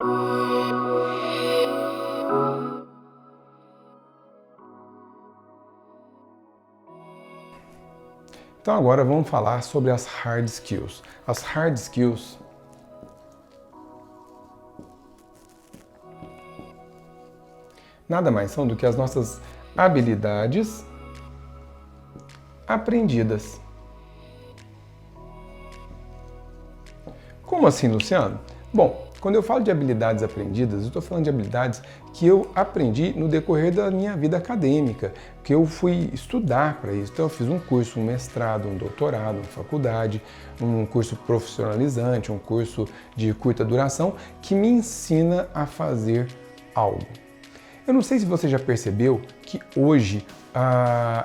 Então agora vamos falar sobre as hard skills. As hard skills nada mais são do que as nossas habilidades aprendidas. Como assim, Luciano? Bom, quando eu falo de habilidades aprendidas, eu estou falando de habilidades que eu aprendi no decorrer da minha vida acadêmica, que eu fui estudar para isso. Então eu fiz um curso, um mestrado, um doutorado, uma faculdade, um curso profissionalizante, um curso de curta duração, que me ensina a fazer algo. Eu não sei se você já percebeu que hoje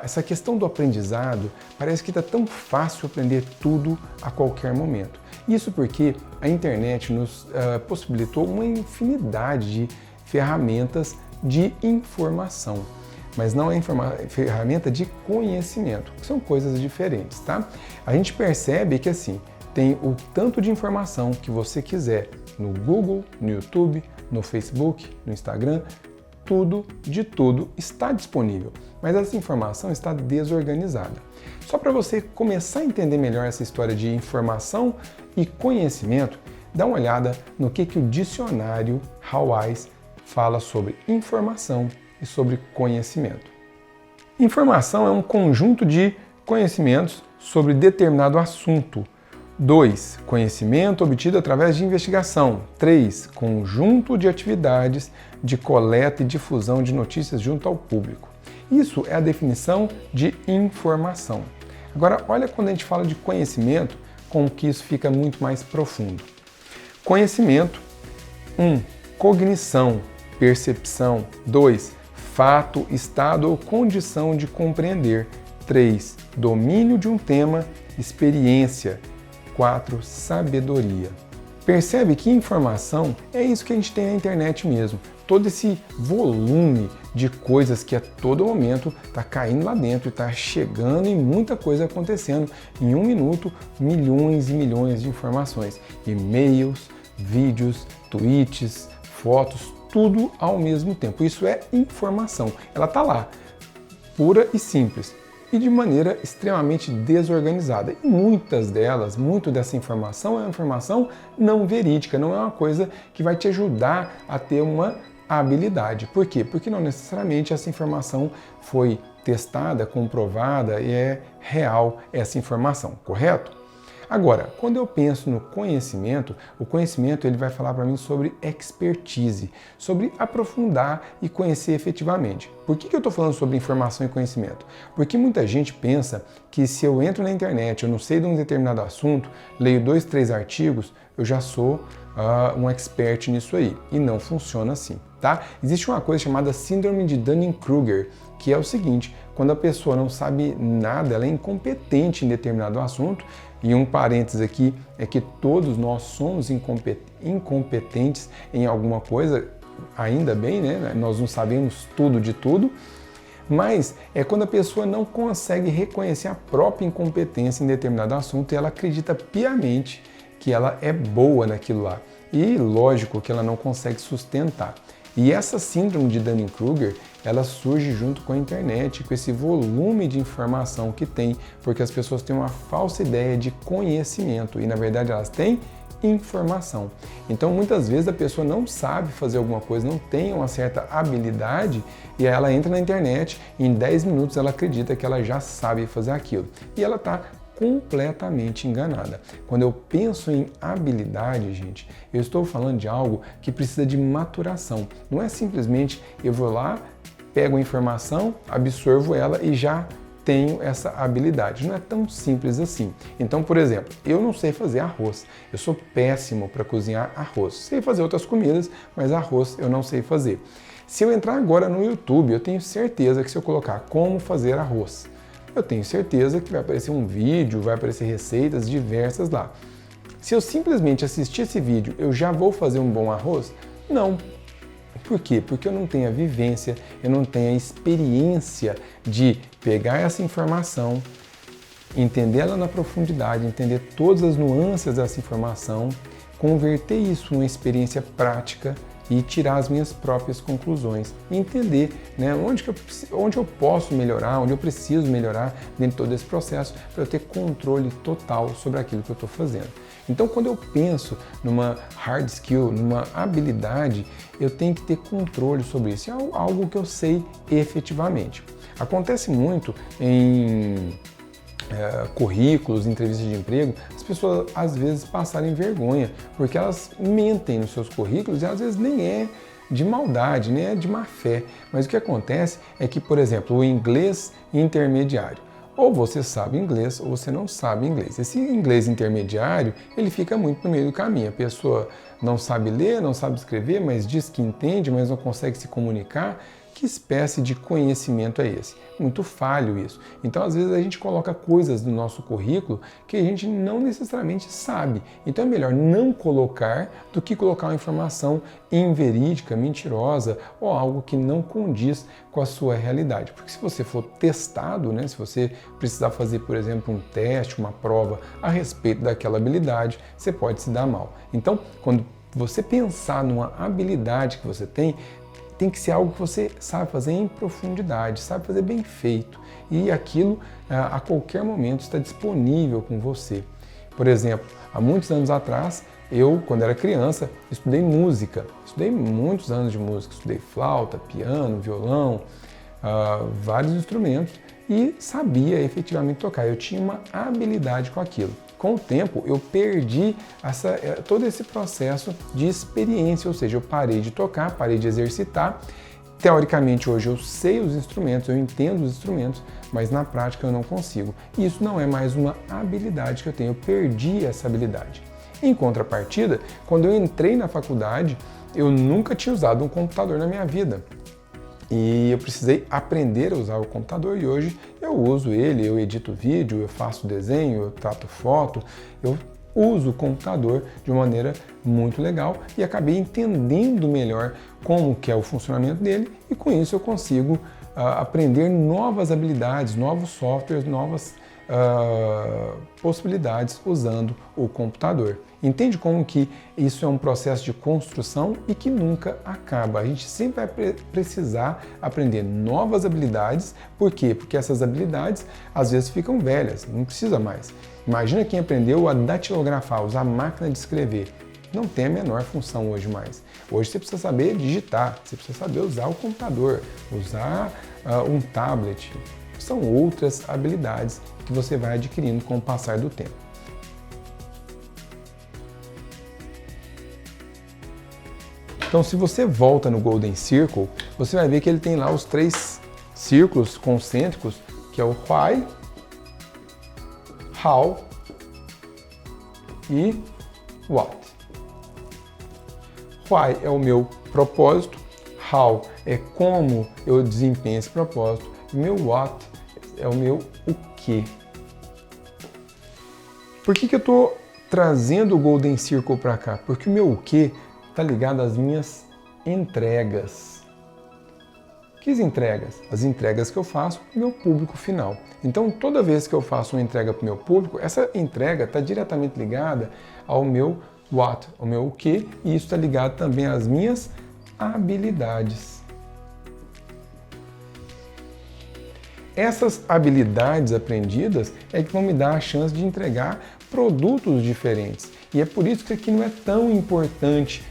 essa questão do aprendizado parece que está tão fácil aprender tudo a qualquer momento. Isso porque a internet nos possibilitou uma infinidade de ferramentas de informação, mas não é ferramenta de conhecimento, que são coisas diferentes, tá? A gente percebe que assim, tem o tanto de informação que você quiser no Google, no YouTube, no Facebook, no Instagram, tudo de tudo está disponível, mas essa informação está desorganizada. Só para você começar a entender melhor essa história de informação e conhecimento, dá uma olhada no que o dicionário Hawais fala sobre informação e sobre conhecimento. Informação é um conjunto de conhecimentos sobre determinado assunto. 2. Conhecimento obtido através de investigação. 3. Conjunto de atividades de coleta e difusão de notícias junto ao público. Isso é a definição de informação. Agora, olha quando a gente fala de conhecimento, como que isso fica muito mais profundo. Conhecimento. 1. Cognição, percepção. 2. Fato, estado ou condição de compreender. 3. Domínio de um tema, experiência. 4. Sabedoria. Percebe que informação é isso que a gente tem na internet mesmo. Todo esse volume de coisas que a todo momento está caindo lá dentro e está chegando e muita coisa acontecendo. Em um minuto, milhões e milhões de informações. E-mails, vídeos, tweets, fotos, tudo ao mesmo tempo. Isso é informação. Ela está lá, pura e simples. E de maneira extremamente desorganizada. E muito dessa informação é uma informação não verídica, não é uma coisa que vai te ajudar a ter uma habilidade. Por quê? Porque não necessariamente essa informação foi testada, comprovada e é real essa informação, correto? Agora, quando eu penso no conhecimento, o conhecimento ele vai falar para mim sobre expertise, sobre aprofundar e conhecer efetivamente. Por que eu estou falando sobre informação e conhecimento? Porque muita gente pensa que se eu entro na internet, eu não sei de um determinado assunto, leio 2, 3 artigos, eu já sou um expert nisso aí. E não funciona assim, tá? Existe uma coisa chamada síndrome de Dunning-Kruger, que é o seguinte, quando a pessoa não sabe nada, ela é incompetente em determinado assunto, e um parênteses aqui é que todos nós somos incompetentes em alguma coisa, ainda bem, né? Nós não sabemos tudo de tudo, mas é quando a pessoa não consegue reconhecer a própria incompetência em determinado assunto e ela acredita piamente que ela é boa naquilo lá. E lógico que ela não consegue sustentar. E essa síndrome de Dunning-Kruger, ela surge junto com a internet, com esse volume de informação que tem, porque as pessoas têm uma falsa ideia de conhecimento e, na verdade, elas têm informação. Então, muitas vezes a pessoa não sabe fazer alguma coisa, não tem uma certa habilidade e ela entra na internet e em 10 minutos ela acredita que ela já sabe fazer aquilo. E ela está completamente enganada. Quando eu penso em habilidade, gente, eu estou falando de algo que precisa de maturação. Não é simplesmente eu vou lá, pego a informação, absorvo ela e já tenho essa habilidade. Não é tão simples assim. Então, por exemplo, eu não sei fazer arroz. Eu sou péssimo para cozinhar arroz. Sei fazer outras comidas, mas arroz eu não sei fazer. Se eu entrar agora no YouTube, eu tenho certeza que se eu colocar como fazer arroz, eu tenho certeza que vai aparecer um vídeo, vai aparecer receitas diversas lá. Se eu simplesmente assistir esse vídeo, eu já vou fazer um bom arroz? Não. Por quê? Porque eu não tenho a vivência, eu não tenho a experiência de pegar essa informação, entender ela na profundidade, entender todas as nuances dessa informação, converter isso numa experiência prática e tirar as minhas próprias conclusões. E entender, né, onde eu posso melhorar, onde eu preciso melhorar dentro de todo esse processo para eu ter controle total sobre aquilo que eu estou fazendo. Então, quando eu penso numa hard skill, numa habilidade, eu tenho que ter controle sobre isso. É algo que eu sei efetivamente. Acontece muito em currículos, entrevistas de emprego, as pessoas às vezes passarem vergonha, porque elas mentem nos seus currículos e às vezes nem é de maldade, nem é de má fé. Mas o que acontece é que, por exemplo, o inglês intermediário. Ou você sabe inglês ou você não sabe inglês. Esse inglês intermediário, ele fica muito no meio do caminho. A pessoa não sabe ler, não sabe escrever, mas diz que entende, mas não consegue se comunicar. Que espécie de conhecimento é esse? Muito falho isso. Então, às vezes, a gente coloca coisas no nosso currículo que a gente não necessariamente sabe. Então, é melhor não colocar do que colocar uma informação inverídica, mentirosa ou algo que não condiz com a sua realidade. Porque se você for testado, né, se você precisar fazer, por exemplo, um teste, uma prova a respeito daquela habilidade, você pode se dar mal. Então, quando você pensar numa habilidade que você tem que ser algo que você sabe fazer em profundidade, sabe fazer bem feito. E aquilo, a qualquer momento, está disponível com você. Por exemplo, há muitos anos atrás, eu, quando era criança, estudei música. Estudei muitos anos de música. Estudei flauta, piano, violão, vários instrumentos e sabia efetivamente tocar. Eu tinha uma habilidade com aquilo. Com o tempo, eu perdi todo esse processo de experiência, ou seja, eu parei de tocar, parei de exercitar. Teoricamente, hoje eu sei os instrumentos, eu entendo os instrumentos, mas na prática eu não consigo. E isso não é mais uma habilidade que eu tenho, eu perdi essa habilidade. Em contrapartida, quando eu entrei na faculdade, eu nunca tinha usado um computador na minha vida. E eu precisei aprender a usar o computador e hoje eu uso ele, eu edito vídeo, eu faço desenho, eu trato foto, eu uso o computador de uma maneira muito legal e acabei entendendo melhor como que é o funcionamento dele e com isso eu consigo aprender novas habilidades, novos softwares, novas possibilidades usando o computador. Entende como que isso é um processo de construção e que nunca acaba. A gente sempre vai precisar aprender novas habilidades. Por quê? Porque essas habilidades às vezes ficam velhas, não precisa mais. Imagina quem aprendeu a datilografar, usar a máquina de escrever. Não tem a menor função hoje mais. Hoje você precisa saber digitar, você precisa saber usar o computador, usar um tablet. São outras habilidades que você vai adquirindo com o passar do tempo. Então, se você volta no Golden Circle, você vai ver que ele tem lá os 3 círculos concêntricos, que é o Why, How e What. Why é o meu propósito, How é como eu desempenho esse propósito, e meu What é o meu o quê. Por que eu estou trazendo o Golden Circle para cá? Porque o meu o quê está ligado às minhas entregas. Que entregas? As entregas que eu faço para o meu público final. Então, toda vez que eu faço uma entrega para o meu público, essa entrega está diretamente ligada ao meu what, ao meu o quê, e isso está ligado também às minhas habilidades. Essas habilidades aprendidas é que vão me dar a chance de entregar produtos diferentes. E é por isso que aqui não é tão importante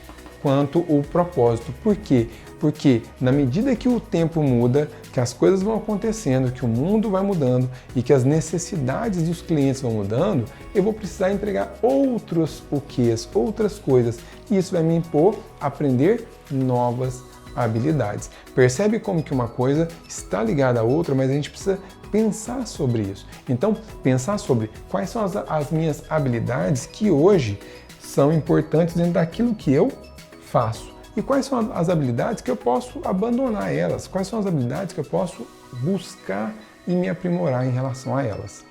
quanto o propósito. Por quê? Porque na medida que o tempo muda, que as coisas vão acontecendo, que o mundo vai mudando e que as necessidades dos clientes vão mudando, eu vou precisar entregar outros porquês, outras coisas. E isso vai me impor a aprender novas habilidades. Percebe como que uma coisa está ligada à outra, mas a gente precisa pensar sobre isso. Então, pensar sobre quais são as minhas habilidades que hoje são importantes dentro daquilo que eu faço. E quais são as habilidades que eu posso abandonar elas? Quais são as habilidades que eu posso buscar e me aprimorar em relação a elas?